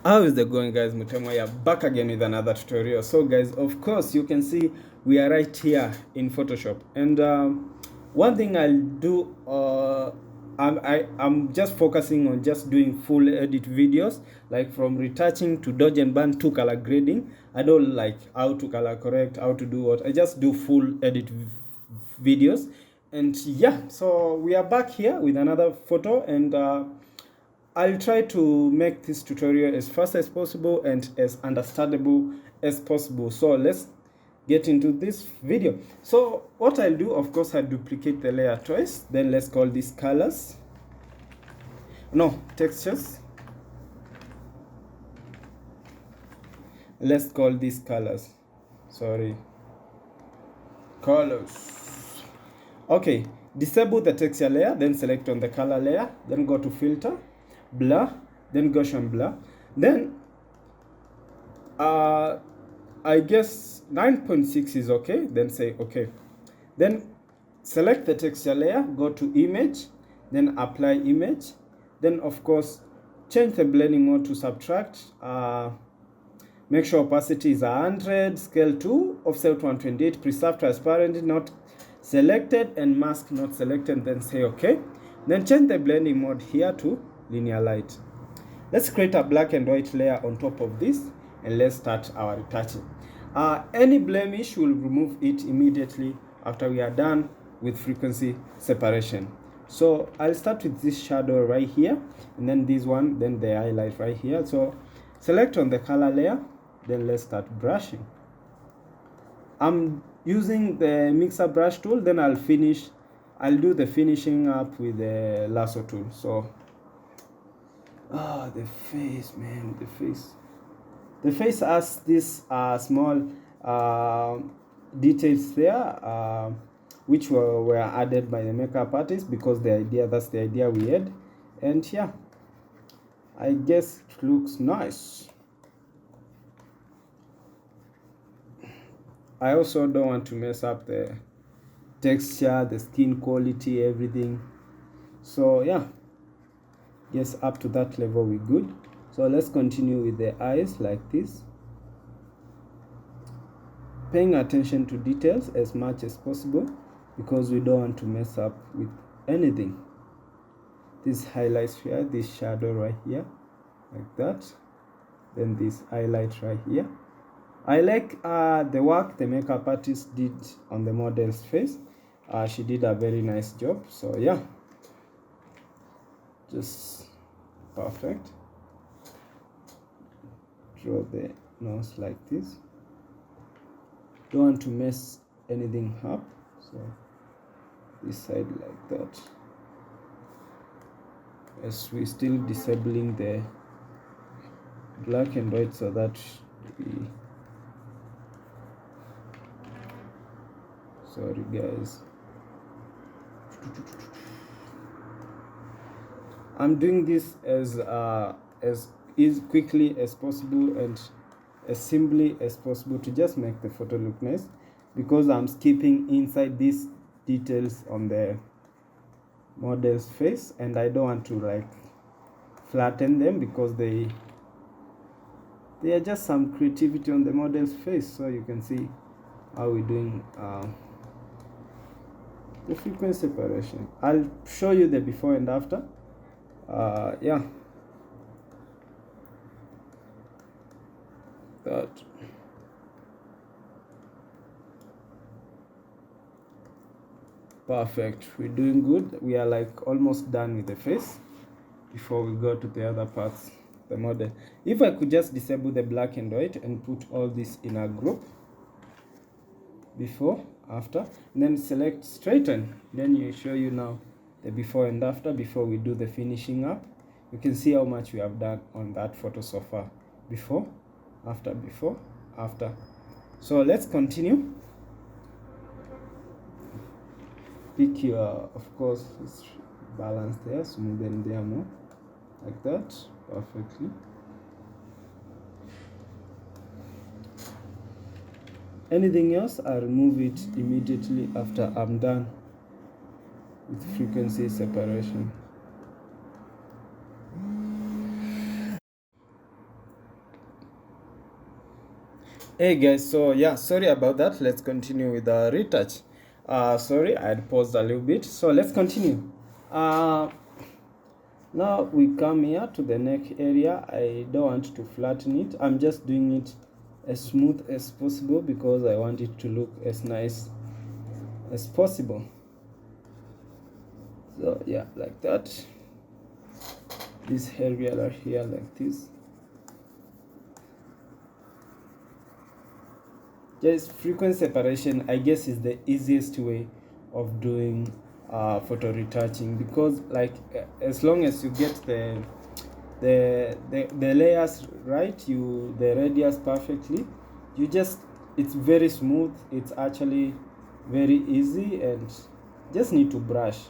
How is it going, guys? Mutemoya back again with another tutorial. So guys, of course you can see we are right here in Photoshop, and one thing I'll do, I'm just focusing on just doing full edit videos, like from retouching to dodge and burn to color grading. I don't like how to color correct, how to do what. I just do full edit videos. And yeah, so we are back here with another photo, and I'll try to make this tutorial as fast as possible and as understandable as possible. So let's get into this video. So what I'll do, of course, I'll duplicate the layer twice. Then let's call these colors. No, textures. Let's call these colors. Sorry. Colors. Okay, disable the texture layer, then select on the color layer, then go to filter, blur, then Gaussian blur, then I guess 9.6 is okay, then say okay. Then select the texture layer, go to image, then apply image, then of course change the blending mode to subtract, make sure opacity is 100, scale 2, offset 128, preserve transparent not selected, and mask not selected, then say okay. Then change the blending mode here to linear light. Let's create a black and white layer on top of this, and let's start our retouching. Any blemish, will remove it immediately after we are done with frequency separation. So I'll start with this shadow right here, and then this one, then the highlight right here. So select on the color layer, then let's start brushing. I'm using the mixer brush tool, then I'll do the finishing up with the lasso tool. So the face, man, the face has this small details there, which were added by the makeup artist, because that's the idea we had. And yeah, I guess it looks nice. I also don't want to mess up the texture, the skin quality, everything. So yeah, yes, up to that level we're good. So let's continue with the eyes like this, paying attention to details as much as possible, because we don't want to mess up with anything. This highlights here, this shadow right here, like that, then this highlight right here. I like the work the makeup artist did on the model's face. She did a very nice job. So yeah, just perfect. Draw the nose like this. Don't want to mess anything up, so this side like that, as we're still disabling the black and white, so that we, sorry guys, I'm doing this as quickly as possible and as simply as possible to just make the photo look nice, because I'm skipping inside these details on the model's face, and I don't want to like flatten them, because they are just some creativity on the model's face. So you can see how we're doing the frequency separation. I'll show you the before and after. Yeah, that perfect. We're doing good. We are like almost done with the face before we go to the other parts, the model. If I could just disable the black and white and put all this in a group, before, after, and then select straighten, then you show you now the before and after, before we do the finishing up. You can see how much we have done on that photo so far. Before, after, before, after. So let's continue. Pick your, of course, it's balanced there, smoothen there more, like that, perfectly. Anything else, I remove it immediately after I'm done with frequency separation. Hey guys, so yeah, sorry about that. Let's continue with the retouch. Sorry, I had paused a little bit. So let's continue. Uh, Now we come here to the neck area. I don't want to flatten it. I'm just doing it as smooth as possible because I want it to look as nice as possible. So yeah, like that. This area here like this. Just frequency separation, I guess, is the easiest way of doing photo retouching, because like as long as you get the layers right, the radius perfectly, it's very smooth. It's actually very easy, and just need to brush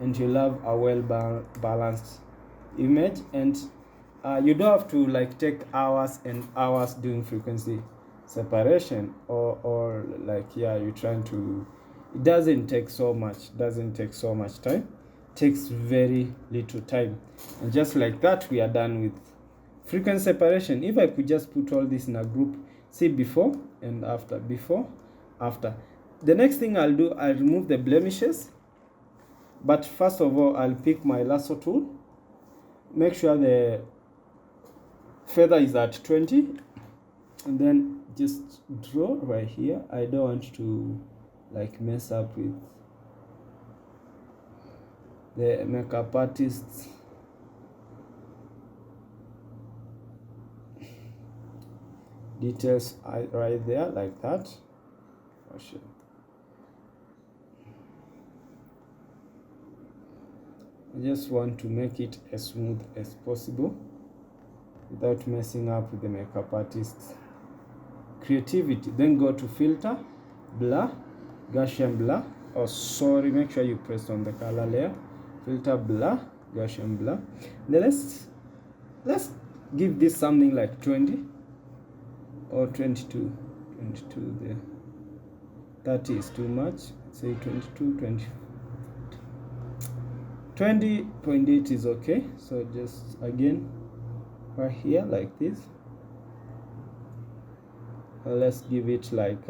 and you'll have a well balanced image. And you don't have to like take hours and hours doing frequency separation, or like, yeah, you're trying to, it doesn't take so much time. It takes very little time, and just like that we are done with frequency separation. If I could just put all this in a group, see before and after, the next thing I'll do, I'll remove the blemishes. But first of all, I'll pick my lasso tool, make sure the feather is at 20, and then just draw right here. I don't want to like mess up with the makeup artist's details right there, like that. For sure. I just want to make it as smooth as possible without messing up with the makeup artist's creativity. Then go to filter, blur, Gaussian blur. Oh, sorry, make sure you press on the color layer. Filter, blur, Gaussian blur. Then let's give this something like 20 or 22 there. 30 is too much. Say 22, 20.8 is okay. So just again right here like this. Let's give it like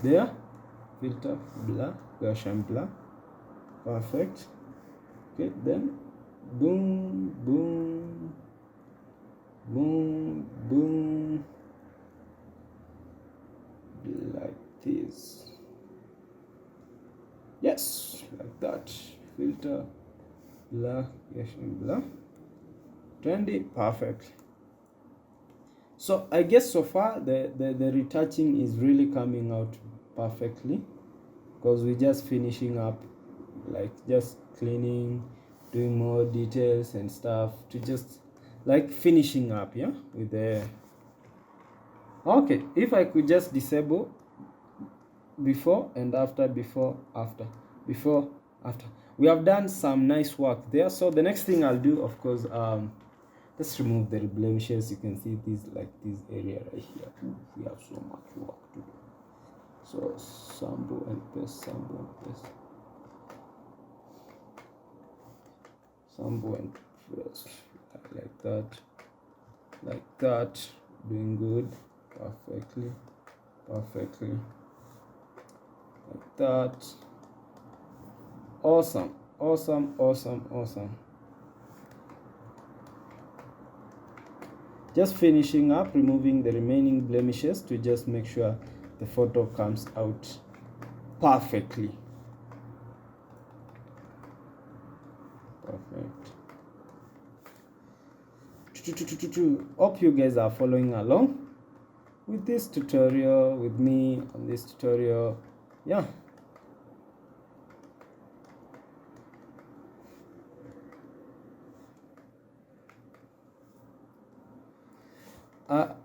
there. Filter, blur, Gaussian blur. Perfect. Okay, then boom, boom, boom, boom, like this. Yes, like that. Filter, blur, Gaussian blur. 20, perfect. So I guess so far the retouching is really coming out perfectly, because we're just finishing up, like just cleaning, doing more details and stuff, to just like finishing up, yeah, with the, okay, if I could just disable before and after, before, after, before, after, we have done some nice work there. So the next thing I'll do, of course, let's remove the blemishes. You can see this, like this area right here. We have so much work to do. So sample and paste, sample and paste, sample and paste, like that, doing good, perfectly, like that. Awesome. Just finishing up, removing the remaining blemishes to just make sure the photo comes out perfectly. Perfect. Hope you guys are following along with this tutorial, with me on this tutorial. Yeah.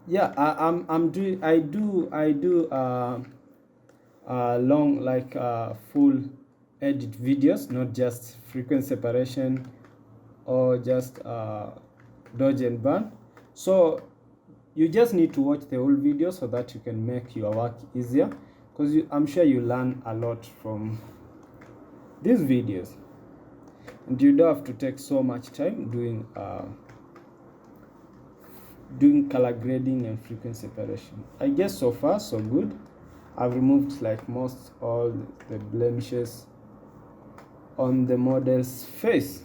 I do long, like full edit videos, not just frequency separation or just dodge and burn. So you just need to watch the whole video so that you can make your work easier, because I'm sure you learn a lot from these videos, and you don't have to take so much time doing doing color grading and frequency separation. I guess so far so good. I've removed like most all the blemishes on the model's face.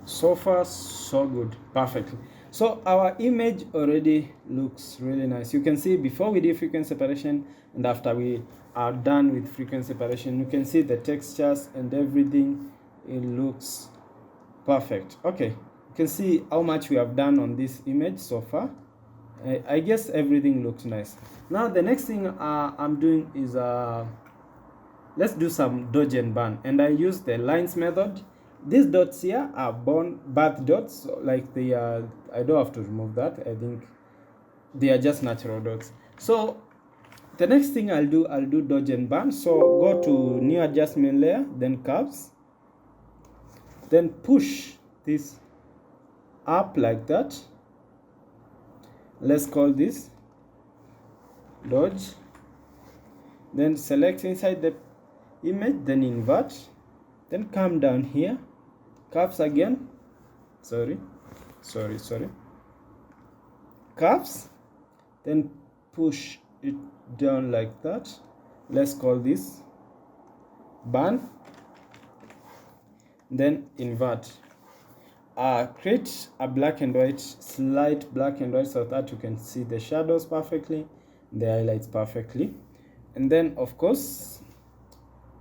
So far so good, perfectly. So our image already looks really nice. You can see before we do frequency separation and after we are done with frequency separation, you can see the textures and everything. It looks perfect. Okay, you can see how much we have done on this image so far. I guess everything looks nice. Now the next thing I'm doing is let's do some dodge and burn, and I use the lines method. These dots here are birth dots, so like they are, I don't have to remove that. I think they are just natural dots. So the next thing I'll do dodge and burn. So go to new adjustment layer, then curves, then push this up like that. Let's call this dodge. Then select inside the image, then invert, then come down here, curves again, sorry, curves, then push it down like that. Let's call this burn, then invert. Create a black and white, slight black and white, so that you can see the shadows perfectly, the highlights perfectly. And then of course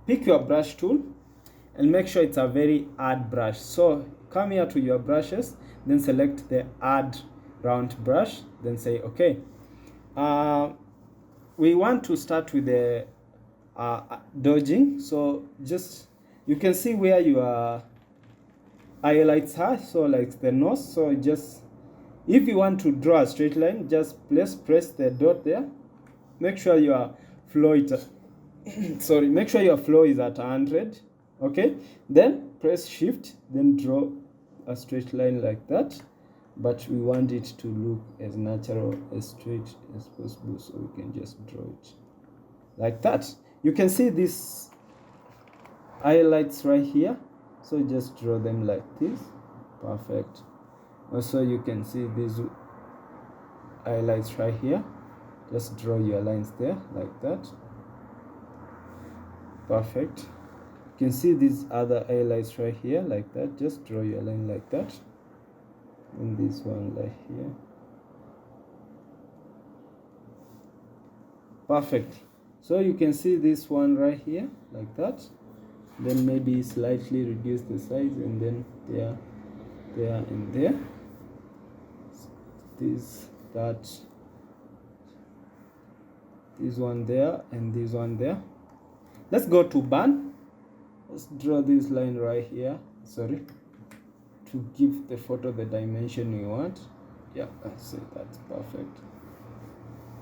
pick your brush tool and make sure it's a very add brush. So come here to your brushes, then select the add round brush, then say okay. We want to start with the dodging. So just, you can see where your highlights are, so like the nose. So just, if you want to draw a straight line, just press the dot there. Make sure your flow is sorry, make sure your flow is at 100. Okay, then press shift, then draw a straight line like that, but we want it to look as natural, as straight as possible, so we can just draw it like that. You can see these highlights right here, so just draw them like this. Perfect. Also you can see these highlights right here, just draw your lines there like that. Perfect. You can see these other highlights right here like that, just draw your line like that, and this one right here. Perfect. So you can see this one right here like that, then maybe slightly reduce the size, and then there and there, this one there, and this one there. Let's go to burn. Let's draw this line right here, sorry, to give the photo the dimension we want. Yeah, so that's perfect.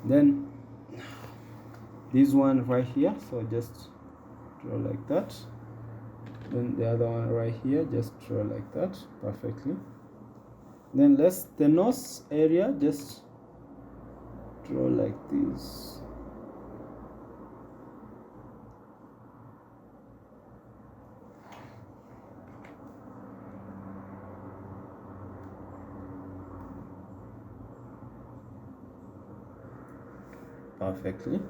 Then this one right here, so just draw like that. Then the other one right here, just draw like that perfectly. Then let's, the nose area, just draw like this. Perfectly.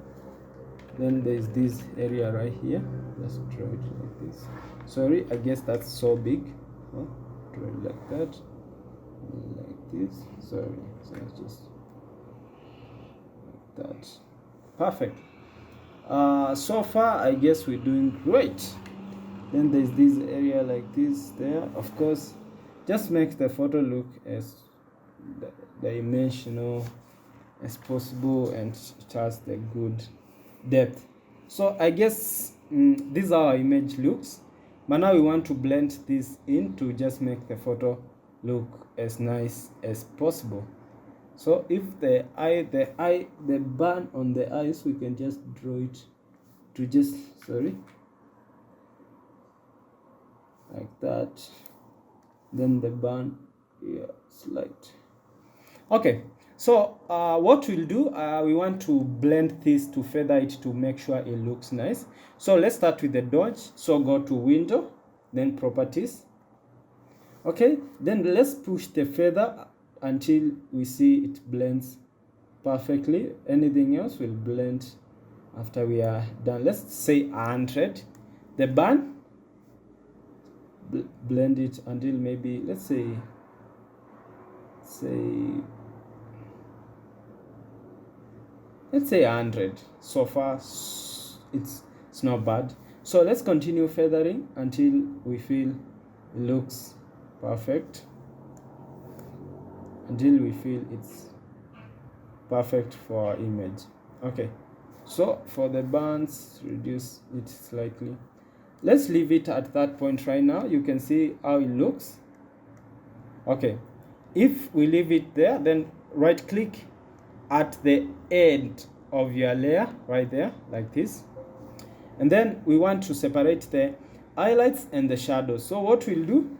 Then there's this area right here, just draw it like this. Sorry, I guess that's so big. Oh, draw it like that, like this. Sorry, so it's just like that. Perfect. So far I guess we're doing great. Then there's this area like this there. Of course, just make the photo look as dimensional as possible, and it has the good depth. So I guess this is how our image looks, but now we want to blend this in to just make the photo look as nice as possible. So if the burn on the eyes, we can just draw it to just, sorry, like that. Then the burn, yeah, slight. Okay, so what we'll do, we want to blend this to feather it to make sure it looks nice. So let's start with the dodge. So go to window, then properties. Okay, then let's push the feather until we see it blends perfectly. Anything else will blend after we are done. Let's say 100. The burn, blend it until maybe, let's say 100. So far it's not bad. So let's continue feathering until we feel it looks perfect, until we feel it's perfect for our image. Okay, so for the burns, reduce it slightly. Let's leave it at that point right now. You can see how it looks. Okay, if we leave it there, then right click at the end of your layer right there, like this, and then we want to separate the highlights and the shadows. So what we'll do,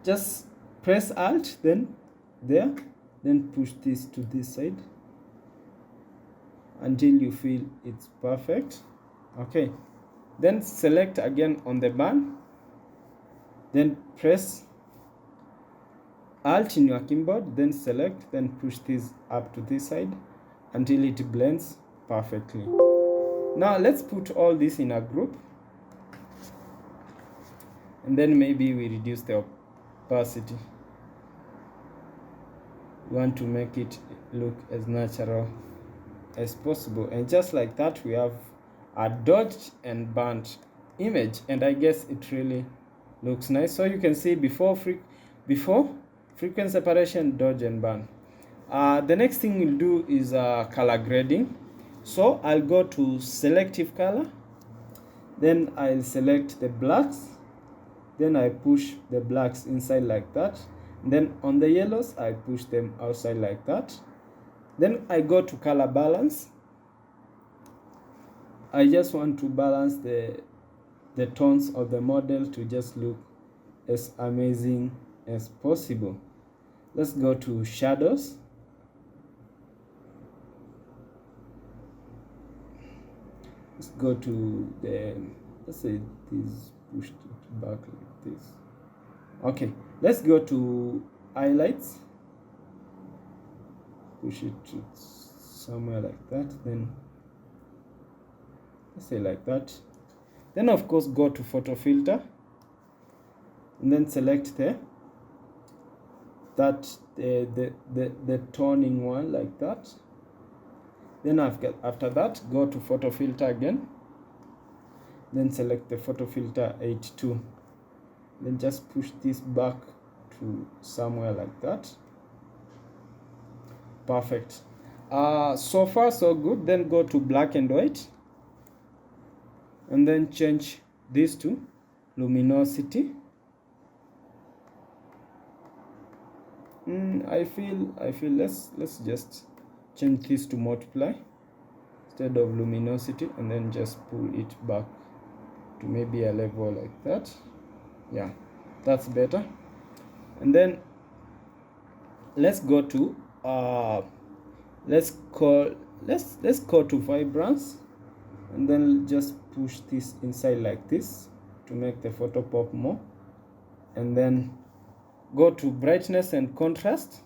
just press Alt, then there, then push this to this side until you feel it's perfect. Okay, then select again on the burn, then press Alt in your keyboard, then select, then push this up to this side until it blends perfectly. Now let's put all this in a group, and then maybe we reduce the opacity. We want to make it look as natural as possible, and just like that we have a dodged and burnt image, and I guess it really looks nice. So you can see before frequency separation, dodge and burn. The next thing we'll do is color grading. So I'll go to selective color, then I'll select the blacks, then I push the blacks inside like that, then on the yellows I push them outside like that. Then I go to color balance. I just want to balance the tones of the model to just look as amazing as possible. Let's go to shadows. Let's go to the, let's say this, pushed it back like this. Okay, let's go to highlights, push it to somewhere like that, then let's say like that. Then of course go to photo filter, and then select the toning one like that. Then after that, go to photo filter again, then select the photo filter 82, then just push this back to somewhere like that. Perfect. So far so good. Then go to black and white, and then change this to luminosity. I feel let's just change this to multiply instead of luminosity, and then just pull it back to maybe a level like that. Yeah, that's better. And then let's go to let's go to vibrance, and then just push this inside like this to make the photo pop more, and then go to brightness and contrast,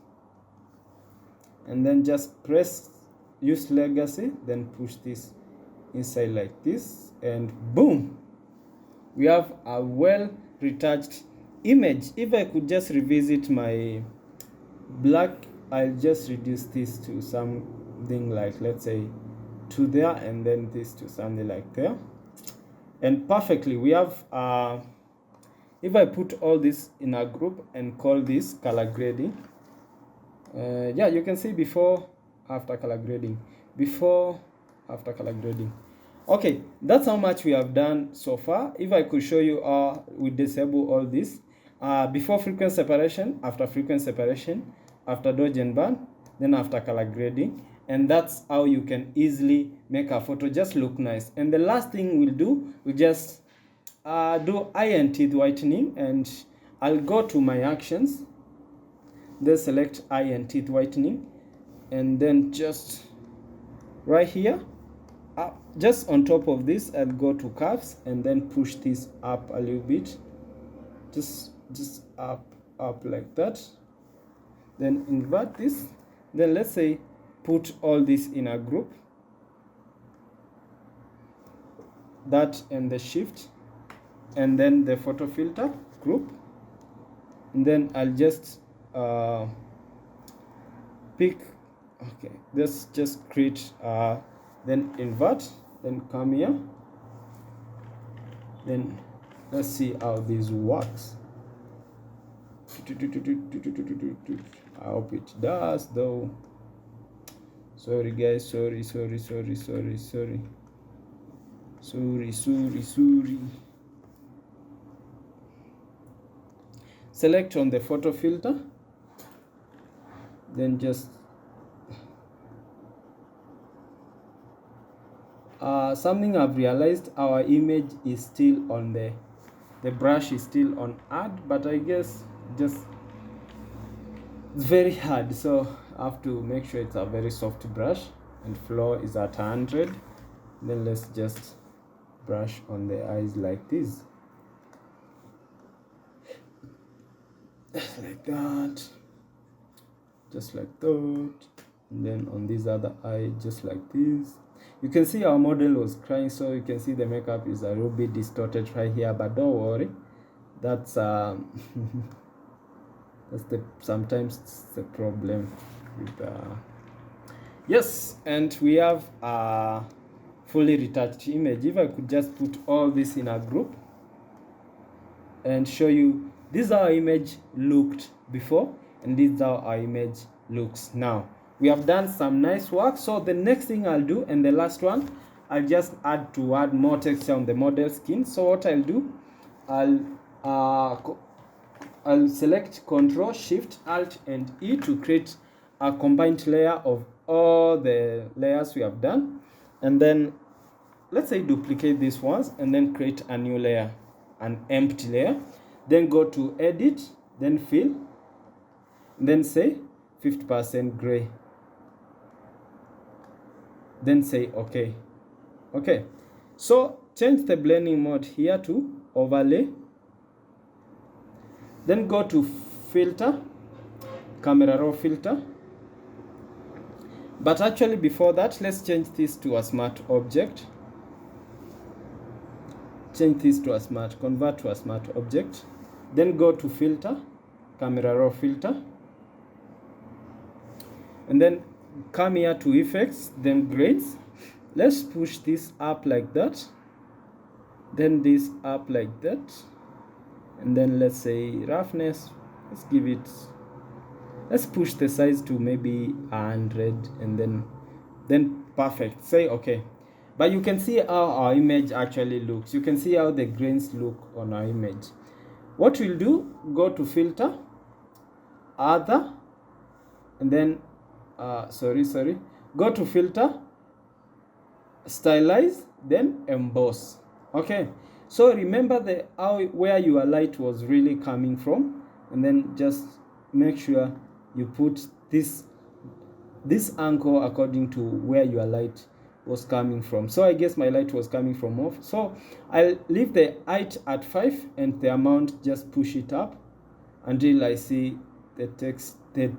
and then just use legacy, then push this inside like this, and boom, we have a well retouched image. If I could just revisit my black, I'll just reduce this to something like, let's say 2 there, and then this to something like there, and perfectly we have if I put all this in a group and call this color grading, yeah, you can see before, after color grading, before, after color grading. Okay, that's how much we have done so far. If I could show you how we disable all this, before frequency separation, after frequency separation, after dodge and burn, then after color grading, and that's how you can easily make a photo just look nice. And the last thing we'll do, we just do eye and teeth whitening, and I'll go to my actions, then select eye and teeth whitening, and then just right here, just on top of this, I'll go to curves and then push this up a little bit, just up like that, then invert this, then let's say put all this in a group, that and the shift, and then the photo filter group, and then I'll just pick, okay, let's just create then invert, then come here, then let's see how this works. I hope it does though. Sorry guys, sorry. Select on the photo filter, then just something I've realized, our image is still on the brush is still on add, but I guess just it's very hard, so I have to make sure it's a very soft brush and flow is at 100. Then let's just brush on the eyes like this, like that, just like that, and then on this other eye just like this. You can see our model was crying, so you can see the makeup is a little bit distorted right here, but don't worry, that's sometimes the problem with yes. And we have a fully retouched image. If I could just put all this in a group and show you, this is how our image looked before, and this is how our image looks now. We have done some nice work. So the next thing I'll do, and the last one, I'll just add more texture on the model skin. So what I'll do, I'll select Ctrl, Shift, Alt, and E to create a combined layer of all the layers we have done. And then let's say duplicate these ones and then create a new layer, an empty layer. Then go to Edit, then Fill, and then say 50% gray. Then say OK. Okay, so change the blending mode here to overlay. Then go to filter, camera raw filter. But actually before that, let's change this to a smart object. Change this to a smart, convert to a smart object. Then go to filter, camera raw filter. And then come here to effects, then grades. Let's push this up like that. Then this up like that. And then let's say roughness, let's give it, let's push the size to maybe 100, and then perfect, say OK. But you can see how our image actually looks. You can see how the grains look on our image. What we'll do, go to filter, other, and then go to filter, stylize, then emboss. Okay, so remember where your light was really coming from, and then just make sure you put this angle according to where your light was coming from. So I guess my light was coming from off, so I'll leave the height at 5 and the amount just push it up until I see the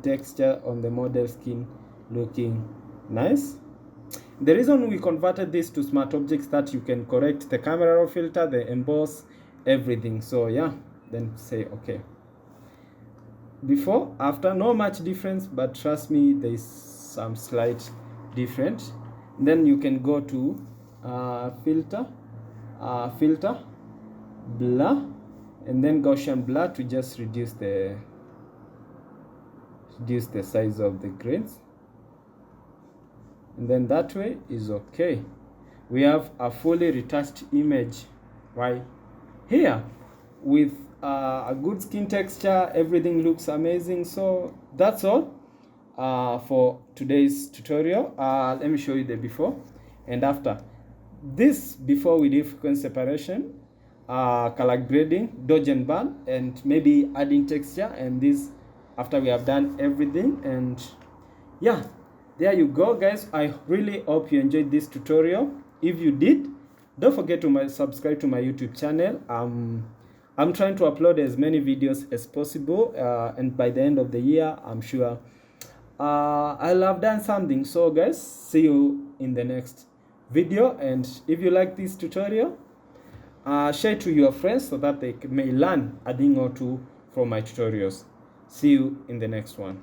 texture on the model skin looking nice. The reason we converted this to smart objects, that you can correct the camera raw filter, the emboss, everything. So yeah, then say OK. Before, after, no much difference, but trust me, there is some slight difference. Then you can go to filter, blur, and then Gaussian blur to just reduce the size of the grains. And then that way is OK. We have a fully retouched image right here with a good skin texture. Everything looks amazing. So that's all. for today's tutorial. Let me show you the before and after. This before we did frequency separation, color grading, dodge and burn, and maybe adding texture, and this after we have done everything. And yeah, there you go guys. I really hope you enjoyed this tutorial. If you did, don't forget to subscribe to my YouTube channel. I'm trying to upload as many videos as possible, and by the end of the year, I'm sure I'll have done something. So guys, see you in the next video. And if you like this tutorial, share it to your friends so that they may learn a thing or two from my tutorials. See you in the next one.